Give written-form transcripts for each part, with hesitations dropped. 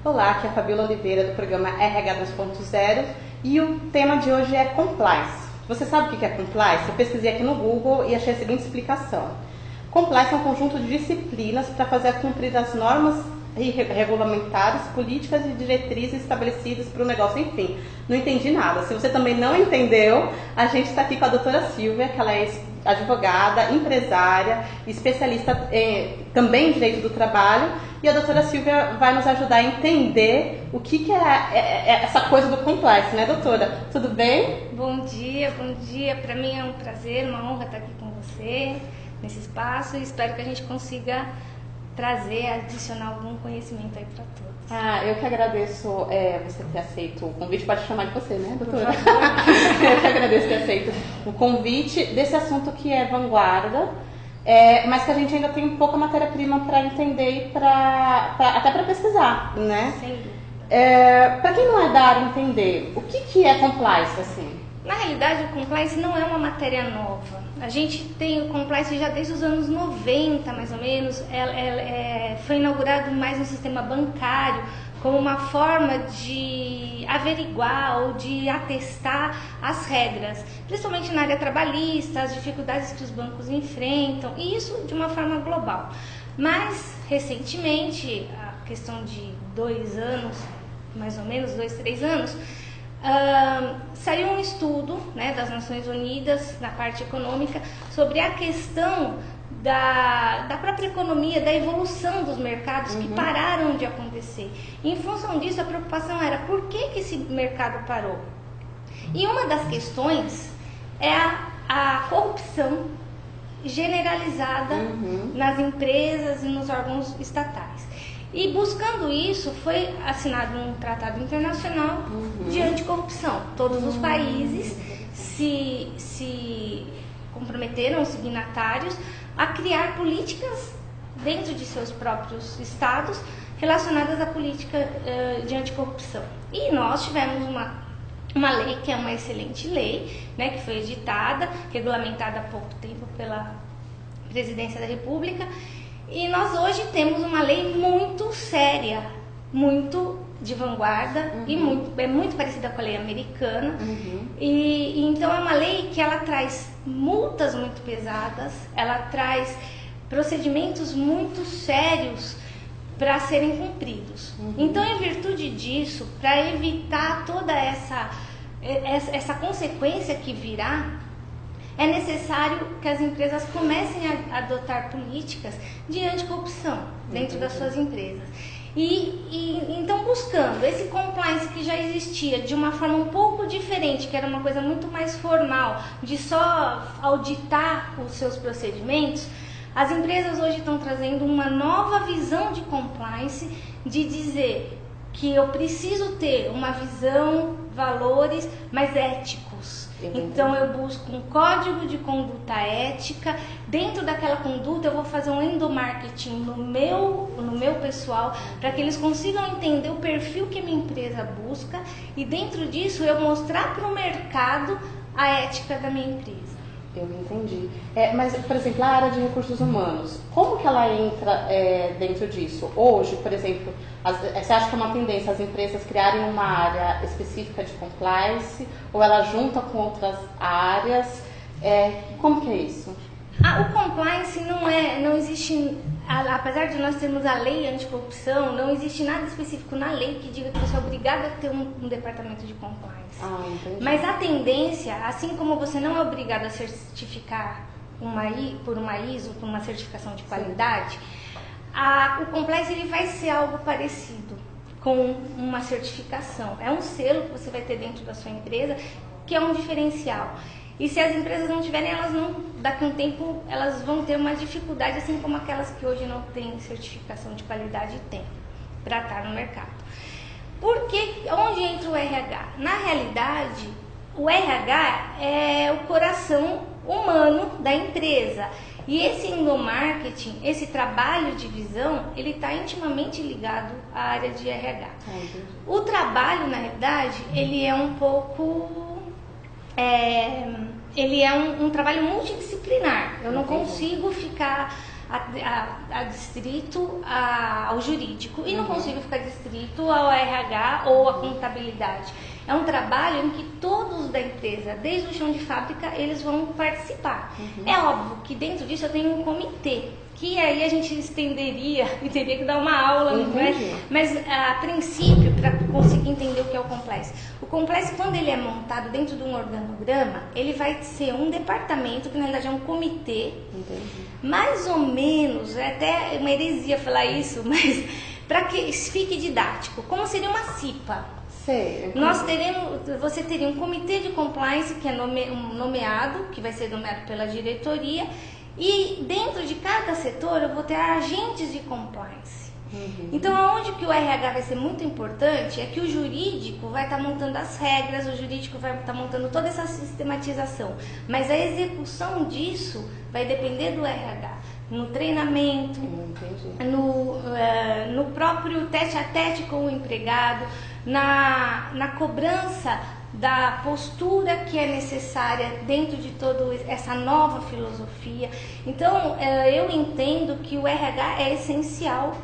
Olá, aqui é a Fabiola Oliveira do programa RH 2.0 e o tema de hoje é Compliance. Você sabe o que é Compliance? Eu pesquisei aqui no Google e achei a seguinte explicação. Compliance é um conjunto de disciplinas para fazer cumprir as normas regulamentares, políticas e diretrizes estabelecidas para o negócio. Enfim, não entendi nada. Se você também não entendeu, a gente está aqui com a doutora Silvia, que ela é advogada, empresária, especialista também em direito do trabalho, e a doutora Silvia vai nos ajudar a entender o que é essa coisa do compliance, né, doutora? Tudo bem? Bom dia, bom dia. Para mim é um prazer, uma honra estar aqui com você nesse espaço e espero que a gente consiga trazer, adicionar algum conhecimento aí para todos. Eu que agradeço você ter aceito o convite. Pode chamar de você, né, doutora? Eu que agradeço ter aceito o convite desse assunto que é vanguarda, mas que a gente ainda tem pouca matéria-prima para entender e até para pesquisar, né? Sem dúvida. Para quem não é da área entender, o que é compliance, assim? Na realidade, o compliance não é uma matéria nova. A gente tem o compliance já desde os anos 90, mais ou menos. Foi inaugurado mais no sistema bancário como uma forma de averiguar ou de atestar as regras, principalmente na área trabalhista, as dificuldades que os bancos enfrentam, e isso de uma forma global. Mas, recentemente, a questão de 2 anos, mais ou menos, 2, 3 anos, saiu um estudo, né, das Nações Unidas na parte econômica sobre a questão da própria economia, da evolução dos mercados que pararam de acontecer. E, em função disso, a preocupação era por que esse mercado parou? E uma das questões é a corrupção generalizada nas empresas e nos órgãos estatais. E buscando isso, foi assinado um tratado internacional de anticorrupção. Todos os países se comprometeram, os signatários, a criar políticas dentro de seus próprios estados relacionadas à política de anticorrupção. E nós tivemos uma lei, que é uma excelente lei, né, que foi editada, regulamentada há pouco tempo pela Presidência da República. E nós hoje temos uma lei muito séria, muito de vanguarda e é muito parecida com a lei americana. E então é uma lei que ela traz multas muito pesadas, ela traz procedimentos muito sérios para serem cumpridos. Então, em virtude disso, para evitar toda essa consequência que virá, é necessário que as empresas comecem a adotar políticas de anticorrupção dentro das suas empresas. Então, buscando esse compliance que já existia de uma forma um pouco diferente, que era uma coisa muito mais formal, de só auditar os seus procedimentos, as empresas hoje estão trazendo uma nova visão de compliance, de dizer que eu preciso ter uma visão, valores, mas éticos. Então eu busco um código de conduta ética. Dentro daquela conduta eu vou fazer um endomarketing no meu pessoal, para que eles consigam entender o perfil que a minha empresa busca, e dentro disso eu mostrar para o mercado a ética da minha empresa. Eu entendi. Mas, por exemplo, a área de recursos humanos, como que ela entra dentro disso? Hoje, por exemplo, você acha que é uma tendência as empresas criarem uma área específica de compliance, ou ela junta com outras áreas? Como que é isso? O compliance não existe, apesar de nós termos a lei anticorrupção, não existe nada específico na lei que diga que você é obrigado a ter um departamento de compliance. Entendi. Mas a tendência, assim como você não é obrigado a certificar por uma ISO, por uma certificação de qualidade, o compliance ele vai ser algo parecido com uma certificação. É um selo que você vai ter dentro da sua empresa, que é um diferencial. E se as empresas não tiverem, daqui a um tempo, elas vão ter uma dificuldade, assim como aquelas que hoje não têm certificação de qualidade têm, para estar no mercado. Onde entra o RH? Na realidade, o RH é o coração humano da empresa. E esse endomarketing, esse trabalho de visão, ele está intimamente ligado à área de RH. O trabalho, na realidade, ele é um pouco... ele é um trabalho multidisciplinar. Eu não consigo ficar adstrito ao jurídico e não consigo ficar adstrito ao RH ou à contabilidade. É um trabalho em que todos da empresa, desde o chão de fábrica, eles vão participar. É óbvio que dentro disso eu tenho um comitê, que aí a gente estenderia e teria que dar uma aula, né? Mas a princípio, para conseguir entender o que é o compliance. O compliance, quando ele é montado dentro de um organograma, ele vai ser um departamento, que na realidade é um comitê, mais ou menos, é até uma heresia falar isso, mas para que fique didático, como seria uma CIPA. Você teria um comitê de compliance que é nomeado, que vai ser nomeado pela diretoria, e dentro de cada setor eu vou ter agentes de compliance. Então, aonde que o RH vai ser muito importante é que o jurídico vai estar montando as regras, o jurídico vai estar montando toda essa sistematização, mas a execução disso vai depender do RH. No treinamento, no próprio tete a tete com o empregado, na cobrança da postura que é necessária dentro de toda essa nova filosofia. Então, eu entendo que o RH é essencial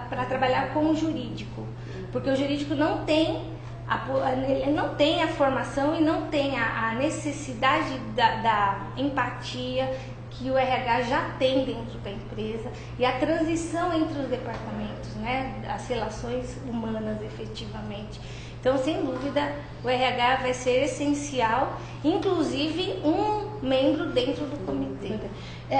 para trabalhar com o jurídico, porque o jurídico não tem a formação e não tem a necessidade da empatia que o RH já tem dentro da empresa e a transição entre os departamentos, né, as relações humanas efetivamente. Então, sem dúvida, o RH vai ser essencial, inclusive um membro dentro do comitê.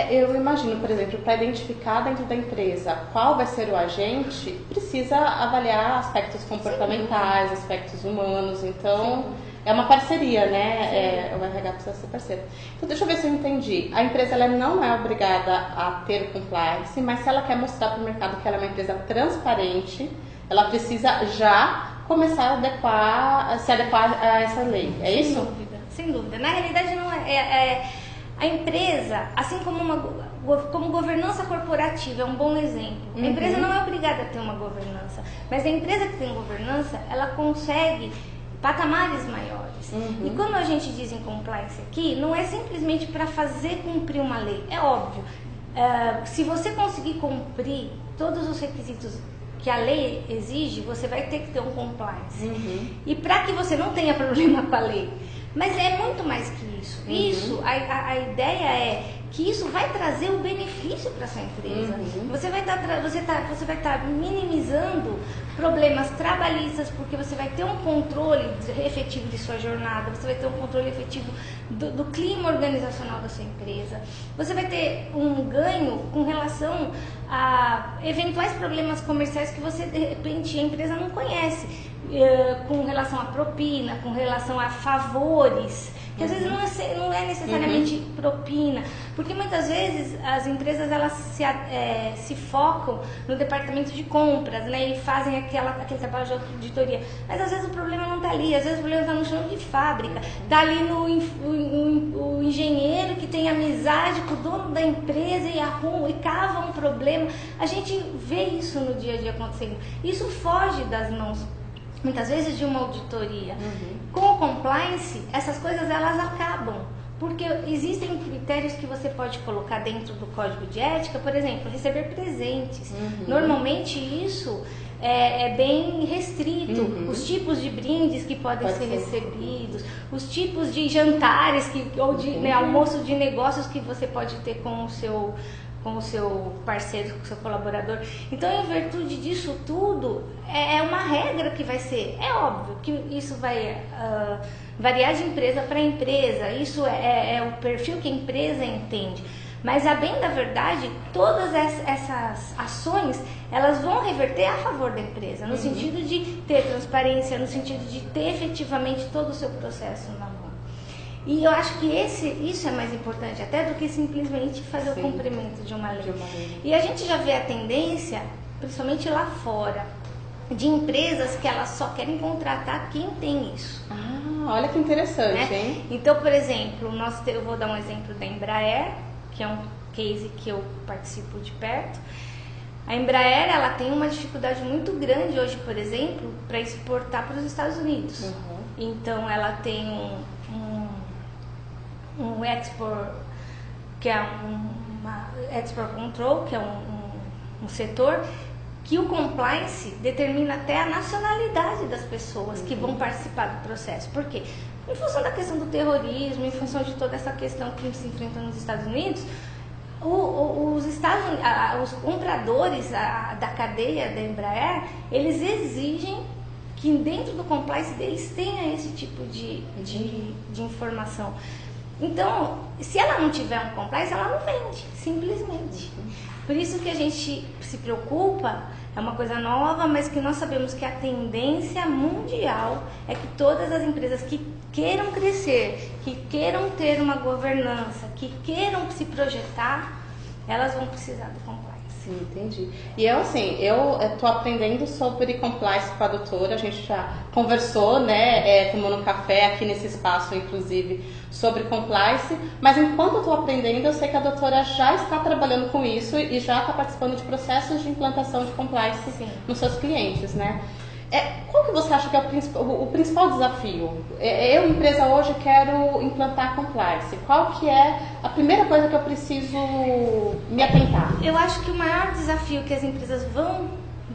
Eu imagino, por exemplo, para identificar dentro da empresa qual vai ser o agente, precisa avaliar aspectos comportamentais, aspectos humanos, então é uma parceria, né? O RH precisa ser parceiro. Então, deixa eu ver se eu entendi. A empresa ela não é obrigada a ter compliance, mas se ela quer mostrar para o mercado que ela é uma empresa transparente, ela precisa já começar a se adequar a essa lei. É isso? Sem dúvida, sem dúvida. Na realidade, não a empresa, assim como governança corporativa é um bom exemplo. A empresa não é obrigada a ter uma governança, mas a empresa que tem governança, ela consegue patamares maiores. E quando a gente diz em compliance aqui, não é simplesmente para fazer cumprir uma lei. É óbvio, se você conseguir cumprir todos os requisitos que a lei exige, você vai ter que ter um compliance. E para que você não tenha problema com a lei. Mas é muito mais que isso. A ideia é que isso vai trazer o benefício para sua empresa. Você vai estar minimizando problemas trabalhistas, porque você vai ter um controle efetivo de sua jornada, você vai ter um controle efetivo do clima organizacional da sua empresa. Você vai ter um ganho com relação a eventuais problemas comerciais que você, de repente, a empresa não conhece, com relação a propina, com relação a favores, que às vezes não é necessariamente propina, porque muitas vezes as empresas elas se focam no departamento de compras, né, e fazem aquele trabalho de auditoria, mas às vezes o problema não está ali, às vezes o problema está no chão de fábrica, está ali o engenheiro que tem amizade com o dono da empresa e arruma e cava um problema. A gente vê isso no dia a dia acontecendo, isso foge das mãos muitas vezes de uma auditoria. Com o compliance, essas coisas elas acabam, porque existem critérios que você pode colocar dentro do código de ética, por exemplo, receber presentes. Normalmente isso é bem restrito, os tipos de brindes que podem ser recebidos, os tipos de jantares ou de almoço de negócios que você pode ter com o seu parceiro, com o seu colaborador. Então, em virtude disso tudo, é uma regra que vai ser, é óbvio que isso vai variar de empresa para empresa, isso é o perfil que a empresa entende, mas a bem da verdade, todas essas ações, elas vão reverter a favor da empresa, no sentido de ter transparência, no sentido de ter efetivamente todo o seu processo na mão. E eu acho que isso é mais importante até do que simplesmente fazer o cumprimento de uma lei. E a gente já vê a tendência, principalmente lá fora, de empresas que elas só querem contratar quem tem isso. Olha que interessante, né? Hein? Então, por exemplo, eu vou dar um exemplo da Embraer, que é um case que eu participo de perto. A Embraer ela tem uma dificuldade muito grande hoje, por exemplo, para exportar para os Estados Unidos. Então, ela tem um export, que é uma Export Control, que é um setor que o compliance determina até a nacionalidade das pessoas que vão participar do processo. Por quê? Em função da questão do terrorismo, em função de toda essa questão que se enfrenta nos Estados Unidos, os compradores da cadeia da Embraer, eles exigem que dentro do compliance deles tenha esse tipo de informação. Então, se ela não tiver um compliance, ela não vende, simplesmente. Por isso que a gente se preocupa, é uma coisa nova, mas que nós sabemos que a tendência mundial é que todas as empresas que queiram crescer, que queiram ter uma governança, que queiram se projetar, elas vão precisar do compliance. Sim, entendi. E eu estou aprendendo sobre compliance com a doutora, a gente já conversou, né, tomando um café aqui nesse espaço, inclusive, sobre compliance, mas enquanto eu estou aprendendo, eu sei que a doutora já está trabalhando com isso e já está participando de processos de implantação de compliance nos seus clientes, né? Qual que você acha que é o principal desafio? Eu, empresa, hoje quero implantar compliance. Qual que é a primeira coisa que eu preciso me atentar? Eu acho que o maior desafio que as empresas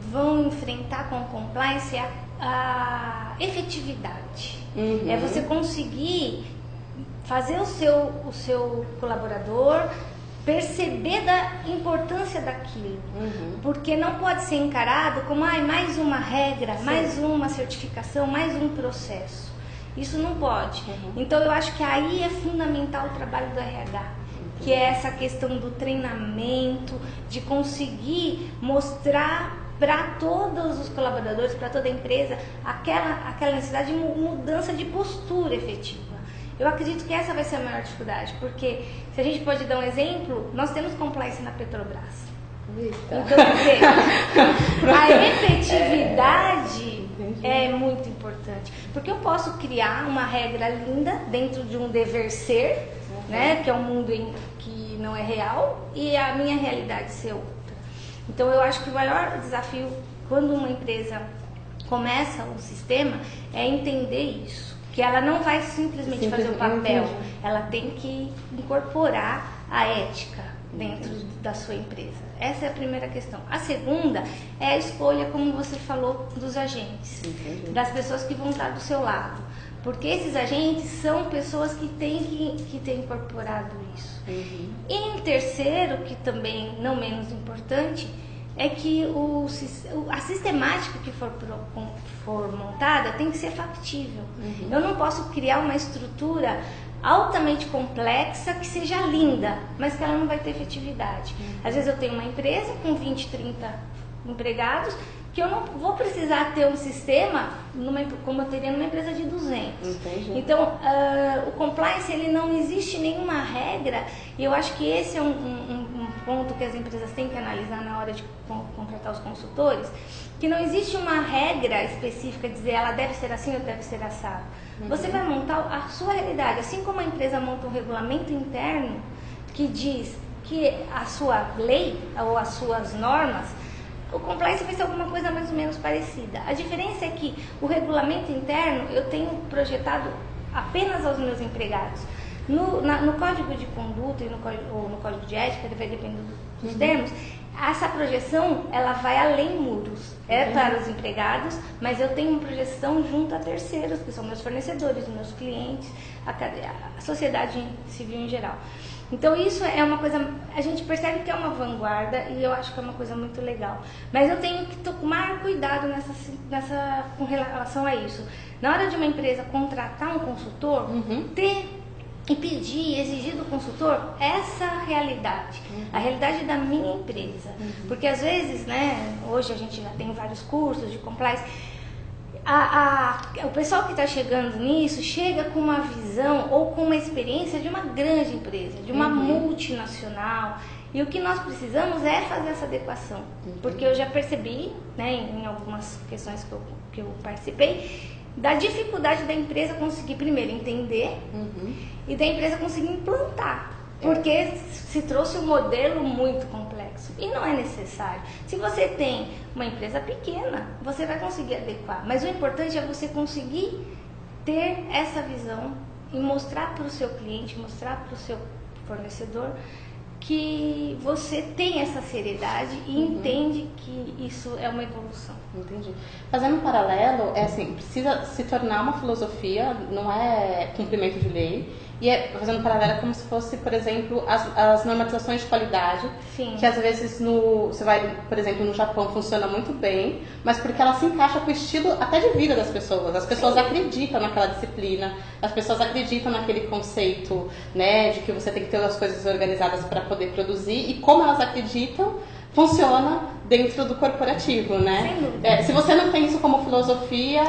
vão enfrentar com o compliance é a efetividade. É você conseguir fazer o seu colaborador perceber da importância daquilo, porque não pode ser encarado como mais uma regra, mais uma certificação, mais um processo. Isso não pode. Então eu acho que aí é fundamental o trabalho do RH, que é essa questão do treinamento, de conseguir mostrar para todos os colaboradores, para toda a empresa, aquela necessidade de mudança de postura efetiva. Eu acredito que essa vai ser a maior dificuldade, porque se a gente pode dar um exemplo, nós temos compliance na Petrobras. Então, quer dizer, a efetividade é muito importante, porque eu posso criar uma regra linda dentro de um dever ser, né, que é um mundo que não é real, e a minha realidade ser outra. Então eu acho que o maior desafio quando uma empresa começa um sistema é entender isso. Que ela não vai simplesmente fazer o papel, ela tem que incorporar a ética dentro da sua empresa. Essa é a primeira questão. A segunda é a escolha, como você falou, dos agentes, das pessoas que vão estar do seu lado. Porque esses agentes são pessoas que têm que ter incorporado isso. E em terceiro, que também não menos importante, é que a sistemática que for montada tem que ser factível. Eu não posso criar uma estrutura altamente complexa que seja linda, mas que ela não vai ter efetividade. Às vezes eu tenho uma empresa com 20, 30 empregados que eu não vou precisar ter um sistema como eu teria numa empresa de 200. Então, o compliance, ele não existe nenhuma regra, e eu acho que esse é um ponto que as empresas têm que analisar na hora de contratar os consultores, que não existe uma regra específica, dizer ela deve ser assim ou deve ser assado. Você vai montar a sua realidade, assim como a empresa monta um regulamento interno que diz que a sua lei ou as suas normas, o compliance vai ser alguma coisa mais ou menos parecida. A diferença é que o regulamento interno eu tenho projetado apenas aos meus empregados. No código de conduta e no código de ética, vai depender dos termos, essa projeção ela vai além muros. É para os empregados, mas eu tenho uma projeção junto a terceiros, que são meus fornecedores, meus clientes, a sociedade civil em geral. Então isso é uma coisa, a gente percebe que é uma vanguarda e eu acho que é uma coisa muito legal. Mas eu tenho que tomar cuidado com relação a isso. Na hora de uma empresa contratar um consultor, ter e pedir, exigir do consultor essa realidade, a realidade da minha empresa. Porque às vezes, né, hoje a gente já tem vários cursos de compliance, o pessoal que está chegando nisso chega com uma visão ou com uma experiência de uma grande empresa, de uma multinacional, e o que nós precisamos é fazer essa adequação, porque eu já percebi, né, em algumas questões que eu participei, da dificuldade da empresa conseguir primeiro entender e da empresa conseguir implantar, porque se trouxe um modelo muito complexo e não é necessário. Se você tem uma empresa pequena, você vai conseguir adequar, mas o importante é você conseguir ter essa visão e mostrar para o seu cliente, mostrar para o seu fornecedor que você tem essa seriedade e entende que isso é uma evolução. Entendi. Fazendo um paralelo, é assim, precisa se tornar uma filosofia, não é cumprimento de lei. E fazendo um paralelo, é como se fosse, por exemplo, as normatizações de qualidade. Sim. Que às vezes você vai, por exemplo, no Japão funciona muito bem, mas porque ela se encaixa com o estilo até de vida das pessoas. As pessoas acreditam naquela disciplina, as pessoas acreditam naquele conceito, né, de que você tem que ter as coisas organizadas para poder produzir, e como elas acreditam, funciona dentro do corporativo, né? Sem dúvida. Se você não tem isso como filosofia...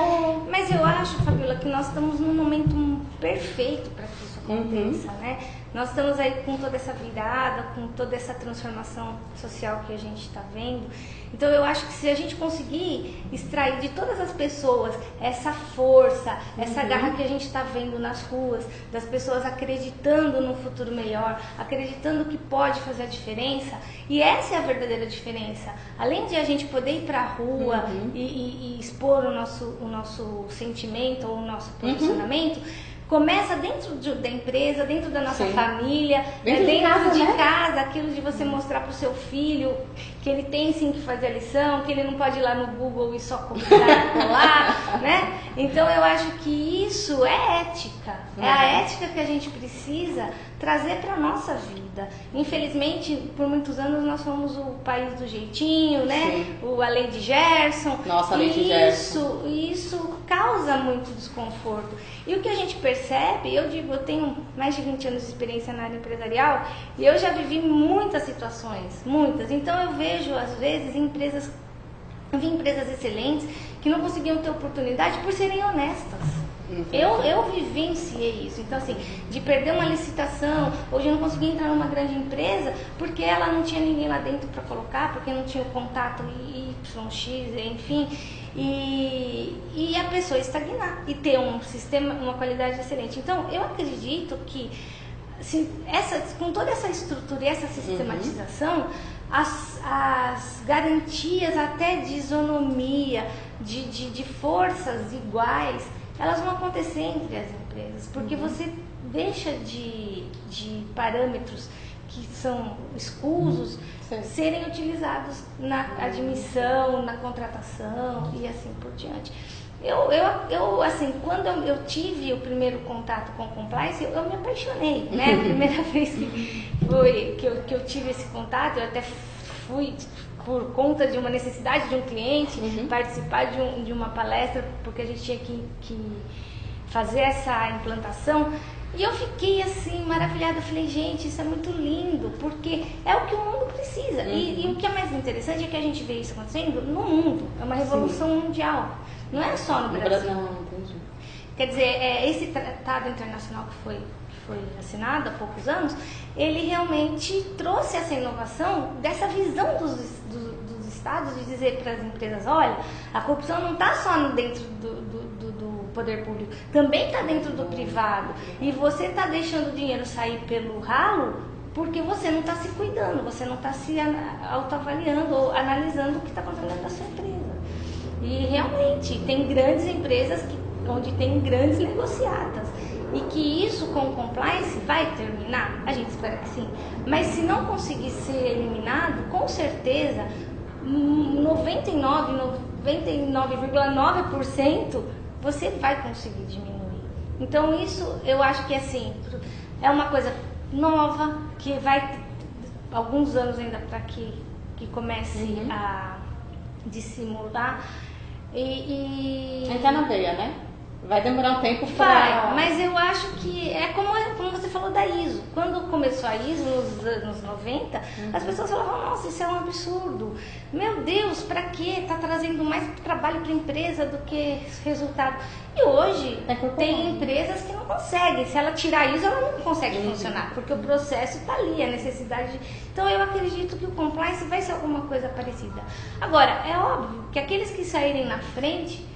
Mas eu acho, Fabiola, que nós estamos num momento perfeito para que isso aconteça, né? Nós estamos aí com toda essa virada, com toda essa transformação social que a gente está vendo. Então eu acho que se a gente conseguir extrair de todas as pessoas essa força, essa garra que a gente está vendo nas ruas, das pessoas acreditando no futuro melhor, acreditando que pode fazer a diferença, e essa é a verdadeira diferença. Além de a gente poder ir para a rua e expor o nosso sentimento ou o nosso posicionamento, começa dentro da empresa, dentro da nossa família, dentro de casa, aquilo de você mostrar para o seu filho que ele tem sim que fazer a lição, que ele não pode ir lá no Google e só copiar e colar, né? Então eu acho que isso é ética, é a ética que a gente precisa trazer para a nossa vida. Infelizmente, por muitos anos nós fomos o país do jeitinho, né? A lei de Gerson. Nossa, a lei de Gerson. Isso causa muito desconforto. E o que a gente percebe, eu tenho mais de 20 anos de experiência na área empresarial e eu já vivi muitas situações, muitas. Então eu vejo, às vezes, empresas excelentes que não conseguiam ter oportunidade por serem honestas. Eu vivenciei isso. Então, assim, de perder uma licitação, ou de não conseguir entrar numa grande empresa, porque ela não tinha ninguém lá dentro para colocar, porque não tinha o contato YX, enfim, e a pessoa estagnar e ter um sistema, uma qualidade excelente. Então, eu acredito que com toda essa estrutura e essa sistematização, as garantias até de isonomia, de forças iguais, elas vão acontecer entre as empresas, porque você deixa de parâmetros que são escusos serem utilizados na admissão, na contratação e assim por diante. Assim, quando eu tive o primeiro contato com compliance, eu me apaixonei, né? A primeira vez que eu tive esse contato, eu até fui por conta de uma necessidade de um cliente, participar de uma palestra, porque a gente tinha que fazer essa implantação. E eu fiquei assim, maravilhada. Falei, gente, isso é muito lindo, porque é o que o mundo precisa. E o que é mais interessante é que a gente vê isso acontecendo no mundo. É uma revolução mundial. Não é só no Brasil. Não, entendi. Quer dizer, esse tratado internacional que foi assinado há poucos anos, ele realmente trouxe essa inovação dessa visão dos estados de dizer para as empresas, olha, a corrupção não está só dentro do poder público, também está dentro do privado. E você está deixando o dinheiro sair pelo ralo porque você não está se cuidando, você não está se autoavaliando ou analisando o que está acontecendo dentro da sua empresa. E realmente, tem grandes empresas onde tem grandes negociatas. E que isso com o compliance vai terminar? A gente espera que sim. Mas se não conseguir ser eliminado, com certeza 99,9% você vai conseguir diminuir. Então isso eu acho que assim, é uma coisa nova, que vai alguns anos ainda para que comece a dissimular. Entrar na veia, né? Vai demorar um tempo para... Vai, mas eu acho que é como você falou da ISO. Quando começou a ISO nos anos 90, as pessoas falavam, nossa, isso é um absurdo. Meu Deus, para quê? Está trazendo mais trabalho para a empresa do que resultado. E hoje tem empresas que não conseguem. Se ela tirar a ISO, ela não consegue funcionar, porque o processo está ali, a necessidade. Então eu acredito que o compliance vai ser alguma coisa parecida. Agora, é óbvio que aqueles que saírem na frente,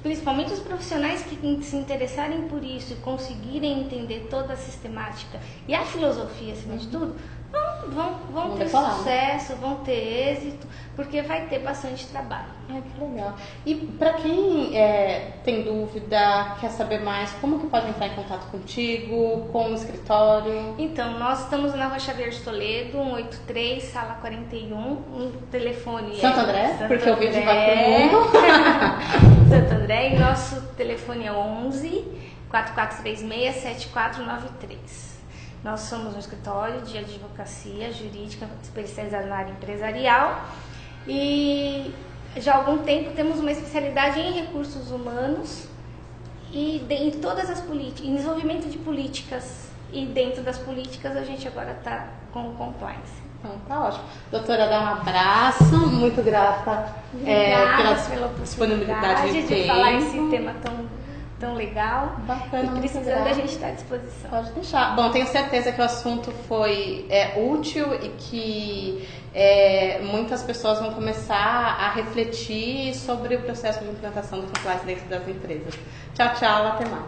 principalmente os profissionais que se interessarem por isso e conseguirem entender toda a sistemática e a filosofia, acima de tudo, vão ter sucesso, vão ter êxito, porque vai ter bastante trabalho. Ai, que legal. E para quem tem dúvida, quer saber mais, como que pode entrar em contato contigo, com o escritório? Então, nós estamos na Rua Xavier de Toledo, 183, sala 41, um telefone Santo André, porque o vídeo vai pro mundo. Santo André, e nosso telefone é 11 4436 7493. Nós somos um escritório de advocacia jurídica especializado na área empresarial e já há algum tempo temos uma especialidade em recursos humanos e em todas as políticas, em desenvolvimento de políticas, e dentro das políticas a gente agora está com o compliance. Então, tá ótimo. Doutora, dá um abraço, muito grata pela disponibilidade de falar esse tema tão legal. Bacana, e precisando, a gente está à disposição. Pode deixar. Bom, tenho certeza que o assunto foi útil e que muitas pessoas vão começar a refletir sobre o processo de implantação do compliance dentro das empresas. Tchau, tchau, até mais.